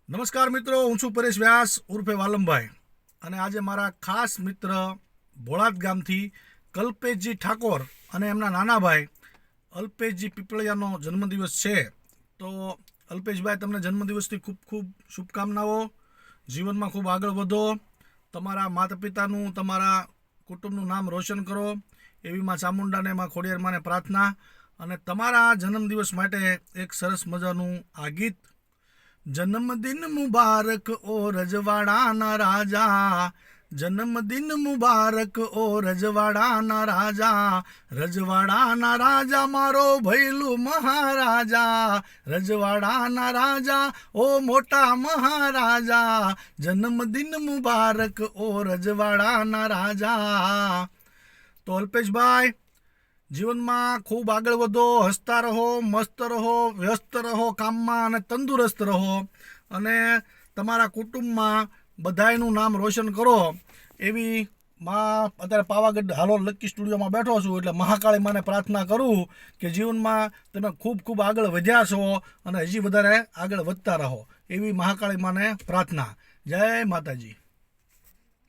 નમસ્કાર મિત્રો, હું છું પરેશ વ્યાસ ઉર્ફે વાલમભાઈ અને આજે મારા ખાસ મિત્ર ભોળાદ ગામથી કલ્પેશજી ઠાકોર અને એમના નાના ભાઈ અલ્પેશજી પીપળિયાનો જન્મદિવસ છે. તો અલ્પેશભાઈ, તમને જન્મદિવસની ખૂબ ખૂબ શુભકામનાઓ. જીવનમાં ખૂબ આગળ વધો, તમારા માતા પિતાનું, તમારા કુટુંબનું નામ રોશન કરો એવી માં ચામુંડાને, માં ખોડિયારમાંને પ્રાર્થના. અને તમારા જન્મદિવસ માટે એક સરસ મજાનું આ ગીત. જન્મદિન મુબારક ઓ રજવાડાના રાજા, જન્મદિન મુબારક ઓ રજવાડાના રાજા, રજવાડાના રાજા મારો ભૈલું મહારાજા, રજવાડાના રાજા ઓ મોટા મહારાજા, જન્મદિન મુબારક ઓ રજવાડાના રાજા. તો અલ્પેશભાઈ, જીવનમાં ખૂબ આગળ વધો, હસતા રહો, મસ્ત રહો, વ્યસ્ત રહો કામમાં અને તંદુરસ્ત રહો અને તમારા કુટુંબમાં બધાયનું નામ રોશન કરો એવી માં અત્યારે પાવાગઢ હાલોલ લક્કી સ્ટુડિયોમાં બેઠો છું એટલે મહાકાળી માને પ્રાર્થના કરું કે જીવનમાં તમે ખૂબ ખૂબ આગળ વધ્યા છો અને હજી વધારે આગળ વધતા રહો એવી મહાકાળી માને પ્રાર્થના. જય માતાજી.